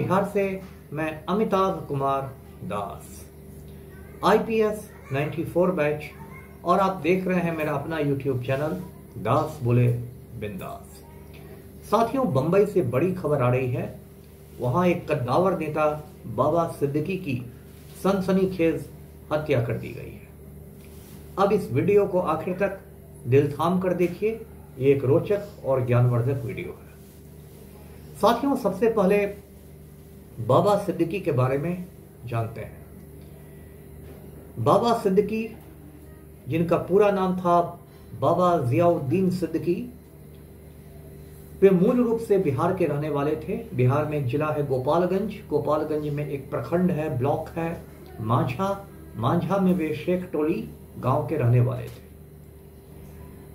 बिहार से मैं Amitabh Kumar Das, IPS 94 batch, और आप देख रहे हैं मेरा अपना YouTube चैनल दास बोले बिंदास। साथियों, बंबई से बड़ी खबर आ रही है। वहां एक कद्दावर नेता बाबा सिद्दीकी की सनसनीखेज हत्या कर दी गई है। अब इस वीडियो को आखिर तक दिल थाम कर देखिए, ये एक रोचक और ज्ञानवर्धक वीडियो है। साथियों, सबसे पहले बाबा सिद्दीकी के बारे में जानते हैं। बाबा सिद्दीकी, जिनका पूरा नाम था बाबा जियाउद्दीन सिद्दीकी, वे मूल रूप से बिहार के रहने वाले थे। बिहार में एक जिला है गोपालगंज, गोपालगंज में एक प्रखंड है, ब्लॉक है मांझा, मांझा में वे शेख टोली गांव के रहने वाले थे।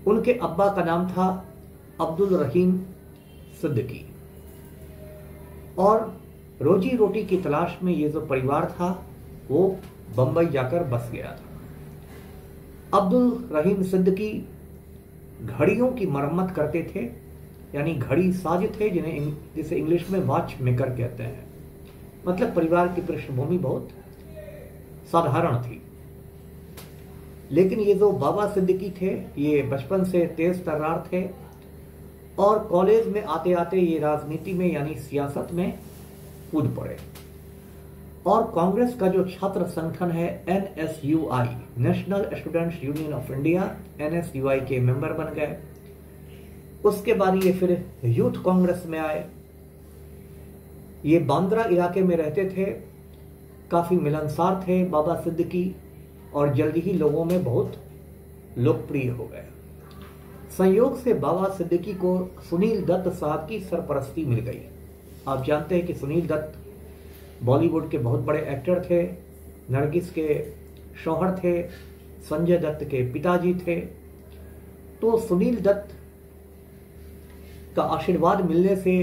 उनके अब्बा का नाम था अब्दुल रहीम सिद्दीकी, और रोजी रोटी की तलाश में ये जो परिवार था वो बंबई जाकर बस गया था। अब्दुल रहीम सिद्दीकी घड़ियों की मरम्मत करते थे, यानी घड़ी साज थे, जिसे इंग्लिश में वॉच मेकर कहते हैं। मतलब परिवार की पृष्ठभूमि बहुत साधारण थी। लेकिन ये जो बाबा सिद्दीकी थे, ये बचपन से तेज तर्रार थे, और कॉलेज में आते आते ये राजनीति में यानी सियासत में कूद पड़े, और कांग्रेस का जो छात्र संगठन है NSUI, national students union of India, NSUI के मेंबर बन गए। उसके बाद ये फिर यूथ कांग्रेस में आए। ये बांद्रा इलाके में रहते थे, काफी मिलनसार थे बाबा सिद्दीकी, और जल्दी ही लोगों में बहुत लोकप्रिय हो गए। संयोग से बाबा सिद्दीकी को सुनील दत्त साहब की सरपरस्ती मिल गई। आप जानते हैं कि सुनील दत्त बॉलीवुड के बहुत बड़े एक्टर थे, नरगिस के शौहर थे, संजय दत्त के पिताजी थे। तो सुनील दत्त का आशीर्वाद मिलने से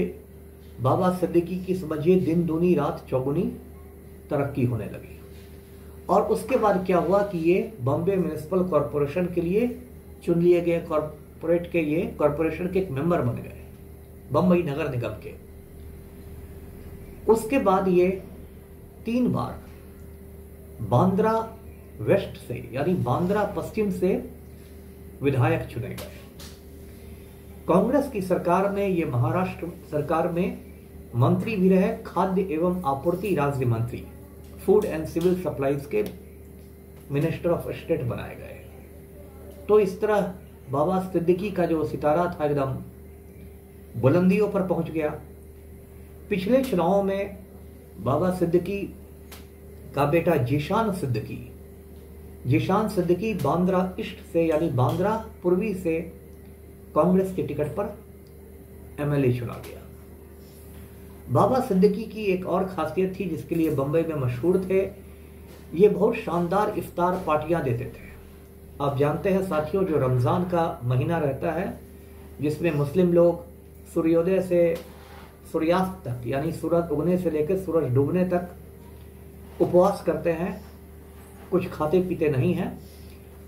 बाबा सिद्दीकी की समझिए दिन दूनी रात चौगुनी तरक्की होने लगी। और उसके बाद क्या हुआ कि ये बॉम्बे म्युनिसिपल कॉरपोरेशन के लिए चुन लिए गए, कॉरपोरेशन के एक मेंबर बन गए, बंबई नगर निगम के। उसके बाद ये 3 बार बांद्रा वेस्ट से यानी बांद्रा पश्चिम से विधायक चुने गए। कांग्रेस की सरकार में ये महाराष्ट्र सरकार में मंत्री भी रहे, खाद्य एवं आपूर्ति राज्य मंत्री, फूड एंड सिविल सप्लाईज के मिनिस्टर ऑफ स्टेट बनाए गए। तो इस तरह बाबा सिद्दीकी का जो सितारा था एकदम बुलंदियों पर पहुंच गया। पिछले चुनावों में बाबा सिद्दीकी का बेटा जीशान सिद्दीकी बांद्रा ईस्ट से यानी बांद्रा पूर्वी से कांग्रेस के टिकट पर MLA चुना गया। बाबा सिद्दीकी की एक और खासियत थी जिसके लिए बंबई में मशहूर थे, ये बहुत शानदार इफ्तार पार्टियां देते थे। आप जानते हैं साथियों, जो रमजान का महीना रहता है जिसमें मुस्लिम लोग सूर्योदय से सूर्यास्त तक यानी सूरज उगने से लेकर सूरज डूबने तक उपवास करते हैं, कुछ खाते पीते नहीं हैं,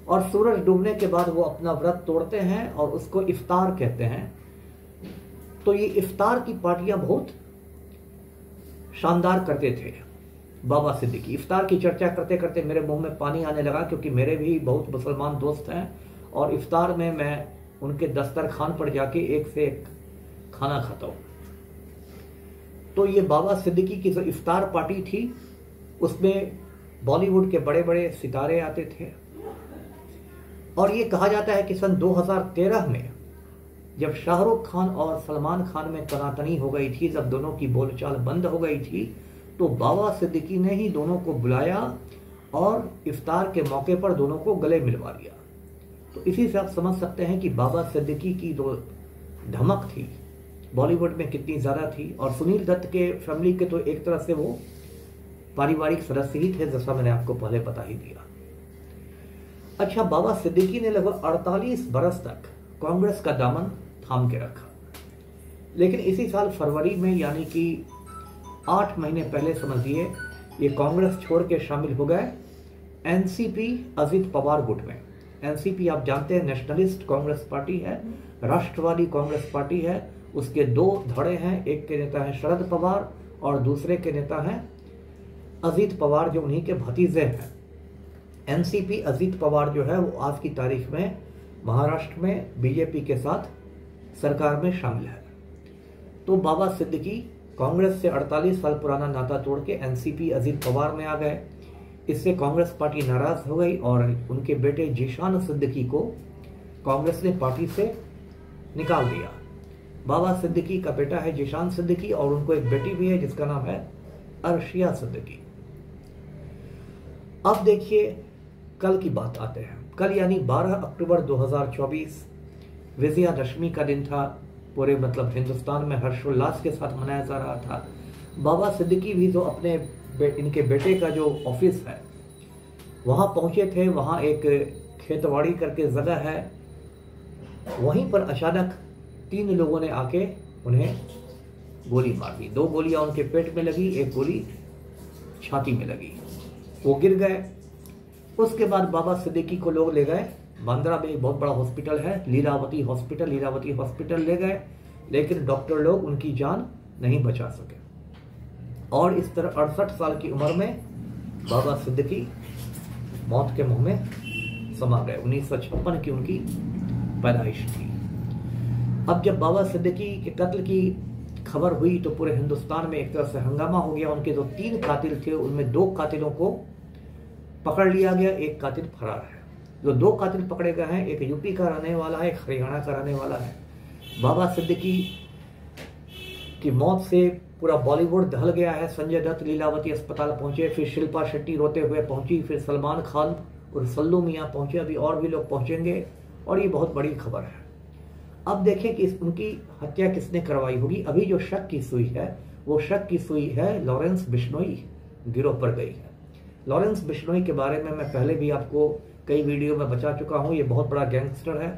और सूरज डूबने के बाद वो अपना व्रत तोड़ते हैं और उसको इफ्तार कहते हैं। तो ये इफ्तार की पार्टियां बहुत शानदार करते थे बाबा सिद्दीकी। इफ्तार की चर्चा करते करते मेरे मुंह में पानी आने लगा, क्योंकि मेरे भी बहुत मुसलमान दोस्त हैं, और इफ्तार में मैं उनके दस्तरखान पर जाके एक से एक खाना खाता हूं। तो ये बाबा सिद्दीकी की जो इफ्तार पार्टी थी उसमें बॉलीवुड के बड़े बड़े सितारे आते थे, और ये कहा जाता है कि सन 2013 में जब शाहरुख खान और सलमान खान में तनातनी हो गई थी, जब दोनों की बोलचाल बंद हो गई थी, तो बाबा सिद्दीकी ने ही दोनों को बुलाया और इफ्तार के मौके पर दोनों को गले मिलवा लिया। तो इसी से आप समझ सकते हैं कि बाबा सिद्दीकी की जो धमक थी बॉलीवुड में कितनी ज्यादा थी। और सुनील दत्त के फैमिली के तो एक तरह से वो पारिवारिक सदस्य ही थे, जैसा मैंने आपको पहले बता ही दिया। अच्छा, बाबा सिद्दीकी ने लगभग 48 बरस तक कांग्रेस का दामन थाम के रखा, लेकिन इसी साल फरवरी में यानी कि 8 महीने पहले समझिए ये कांग्रेस छोड़ के शामिल हो गए NCP अजित पवार गुट में। NCP आप जानते हैं नेशनलिस्ट कांग्रेस पार्टी है, राष्ट्रवादी कांग्रेस पार्टी है। उसके 2 धड़े हैं, एक के नेता है शरद पवार और दूसरे के नेता हैं अजीत पवार, जो उन्हीं के भतीजे हैं। एनसीपी अजीत पवार जो है वो आज की तारीख में महाराष्ट्र में बीजेपी के साथ सरकार में शामिल है। तो बाबा सिद्दीकी कांग्रेस से 48 साल पुराना नाता तोड़ के एनसीपी अजीत पवार में आ गए। इससे कांग्रेस पार्टी नाराज हो गई और उनके बेटे जीशान सिद्दीकी को कांग्रेस ने पार्टी से निकाल दिया। बाबा सिद्दीकी का बेटा है जीशान सिद्दीकी और उनको एक बेटी भी है जिसका नाम है अर्शिया सिद्दीकी। अब देखिए कल की बात आते हैं। कल यानी 12 अक्टूबर 2024 विजयादशमी का दिन था। पूरे हिंदुस्तान में हर्षोल्लास के साथ मनाया जा रहा था। बाबा सिद्दीकी भी जो अपने इनके बेटे का जो ऑफिस है वहां पहुंचे थे। वहां एक खेतवाड़ी करके जगह है, वहीं पर अचानक 3 लोगों ने आके उन्हें गोली मार दी। 2 गोलियां उनके पेट में लगी, 1 गोली छाती में लगी, वो गिर गए। उसके बाद बाबा सिद्दीकी को लोग ले गए, बांद्रा में एक बहुत बड़ा हॉस्पिटल है लीलावती हॉस्पिटल ले गए, लेकिन डॉक्टर लोग उनकी जान नहीं बचा सके और इस तरह 68 साल की उम्र में बाबा सिद्दीकी मौत के मुंह में समा गए। 1956 की उनकी पैदाइश थी। अब जब बाबा सिद्दीकी के कत्ल की खबर हुई तो पूरे हिंदुस्तान में एक तरह से हंगामा हो गया। उनके जो 3 कातिल थे उनमें 2 कातिलों को पकड़ लिया गया, 1 कातिल फरार है। जो 2 कातिल पकड़े गए हैं, एक यूपी का रहने वाला है, एक हरियाणा का रहने वाला है। बाबा सिद्दीकी की मौत से पूरा बॉलीवुड दहल गया है। संजय दत्त लीलावती अस्पताल पहुंचे, फिर शिल्पा शेट्टी रोते हुए पहुंची, फिर सलमान खान और सल्लू मियां पहुंचे, अभी और भी लोग पहुंचेंगे और ये बहुत बड़ी खबर है। अब देखें कि उनकी हत्या किसने करवाई होगी। अभी जो शक की सुई है वो शक की सुई है लॉरेंस बिश्नोई गिरोह पर गई है। लॉरेंस बिश्नोई के बारे में मैं पहले भी आपको कई वीडियो में बता चुका हूं। ये बहुत बड़ा गैंगस्टर है।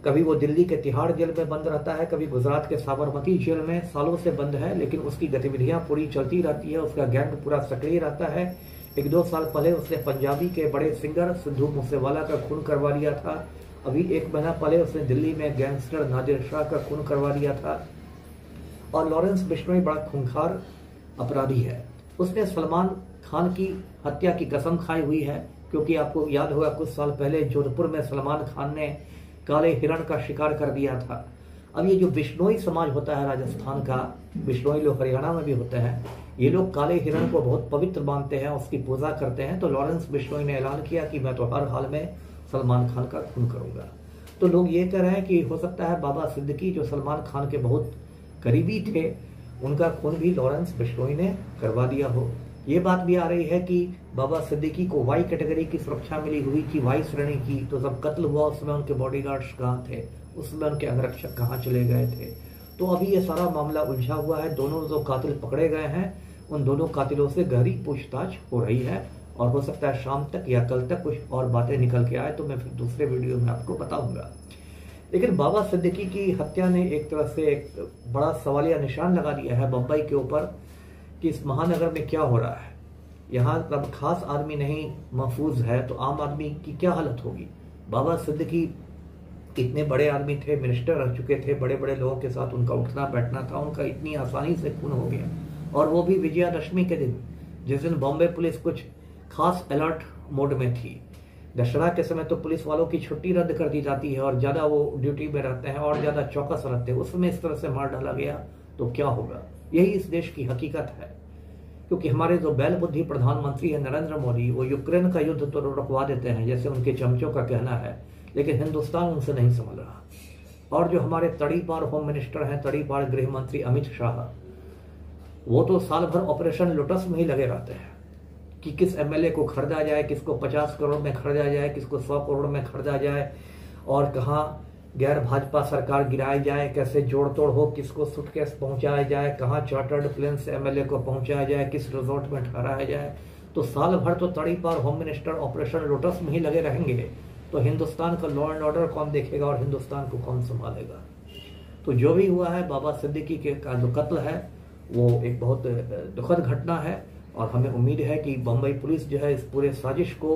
कभी वो दिल्ली के तिहाड़ जेल में बंद रहता है, कभी गुजरात के साबरमती जेल में सालों से बंद है, लेकिन उसकी गतिविधियां पूरी चलती रहती है। उसका गैंग पूरा सक्रिय रहता है। 1-2 साल पहले उसने पंजाबी के बड़े सिंगर सिद्धू मूसेवाला का खून करवा लिया था। अभी 1 महीना पहले उसने दिल्ली में गैंगस्टर नादिर शाह का खून करवा लिया था। और लॉरेंस बिश्नोई बड़ा खूंखार अपराधी है। उसने सलमान खान की हत्या की कसम खाई हुई है, क्योंकि आपको याद होगा कुछ साल पहले जोधपुर में सलमान खान ने काले हिरण का शिकार कर दिया था। अब ये जो बिश्नोई समाज होता है राजस्थान का, बिश्नोई लोग हरियाणा में भी होते हैं, ये लोग काले हिरण को बहुत पवित्र मानते हैं, उसकी पूजा करते हैं। तो लॉरेंस बिश्नोई ने ऐलान किया कि मैं तो हर हाल में सलमान खान का खून करूंगा। तो लोग ये कह रहे हैं कि हो सकता है बाबा सिद्दीकी जो सलमान खान के बहुत करीबी थे, उनका खून भी लॉरेंस बिश्नोई ने करवा दिया हो। ये बात भी आ रही है कि बाबा सिद्दीकी को वाई कैटेगरी की सुरक्षा मिली हुई थी, वाई श्रेणी की। तो जब कत्ल हुआ उसमें उनके बॉडीगार्ड्स कहाँ थे, उसमें उनके अंगरक्षक कहाँ चले गए थे। तो अभी ये सारा मामला उलझा हुआ है। दोनों जो कातिल पकड़े गए हैं उन दोनों कातिलों से गहरी पूछताछ हो रही है और हो सकता है शाम तक या कल तक कुछ और बातें निकल के आए तो मैं फिर दूसरे वीडियो में आपको बताऊंगा। लेकिन बाबा सिद्दीकी की हत्या ने एक तरह से एक बड़ा सवालिया निशान लगा दिया है बम्बई के ऊपर कि इस महानगर में क्या हो रहा है। यहाँ अब खास आदमी नहीं महफूज है तो आम आदमी की क्या हालत होगी। बाबा सिद्दीकी इतने बड़े आदमी थे, मिनिस्टर रह चुके थे, बड़े बड़े लोगों के साथ उनका उठना बैठना था, उनका इतनी आसानी से खून हो गया। और वो भी विजयादशमी के दिन, जिस दिन बॉम्बे पुलिस कुछ खास अलर्ट मोड में थी। दशहरा के समय तो पुलिस वालों की छुट्टी रद्द कर दी जाती है और ज्यादा वो ड्यूटी में रहते हैं और ज्यादा चौकस रहते हैं। उसमें इस तरह से मार डाला गया तो क्या होगा। यही इस देश की हकीकत है, क्योंकि हमारे जो बैल बुद्धि प्रधानमंत्री है नरेंद्र मोदी, वो यूक्रेन का युद्ध तो रुकवा देते हैं जैसे उनके चमचों का कहना है, लेकिन हिंदुस्तान उनसे नहीं संभल रहा। और जो हमारे तड़ीपार होम मिनिस्टर हैं, तड़ीपार गृह मंत्री अमित शाह, वो तो साल भर ऑपरेशन लोटस में ही लगे रहते हैं कि किस एमएलए को खरीदा जाए, किसको 50 करोड़ में खरीदा जाए, किसको 100 करोड़ में खरीदा जाए, और कहाँ गैर भाजपा सरकार गिराई जाए, कैसे जोड़ तोड़ हो, किसको सूटकेस पहुंचाया जाए, कहाँ चार्टर्ड प्लेन से एमएलए को पहुंचाया जाए, किस रिजॉर्ट में ठहराया जाए। तो साल भर तो तड़ीपार होम मिनिस्टर ऑपरेशन लोटस में ही लगे रहेंगे। तो हिंदुस्तान का लॉ एंड ऑर्डर कौन देखेगा और हिंदुस्तान को कौन संभालेगा। तो जो भी हुआ है, बाबा सिद्दीकी का जो कत्ल है वो एक बहुत दुखद घटना है और हमें उम्मीद है कि बम्बई पुलिस जो है इस पूरे साजिश को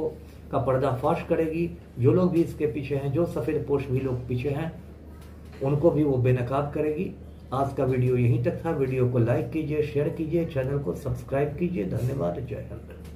का पर्दाफाश करेगी। जो लोग भी इसके पीछे हैं, जो सफेद पोश भी लोग पीछे हैं, उनको भी वो बेनकाब करेगी आज का वीडियो यहीं तक था। वीडियो को लाइक कीजिए, शेयर कीजिए, चैनल को सब्सक्राइब कीजिए। धन्यवाद। जय हिंद।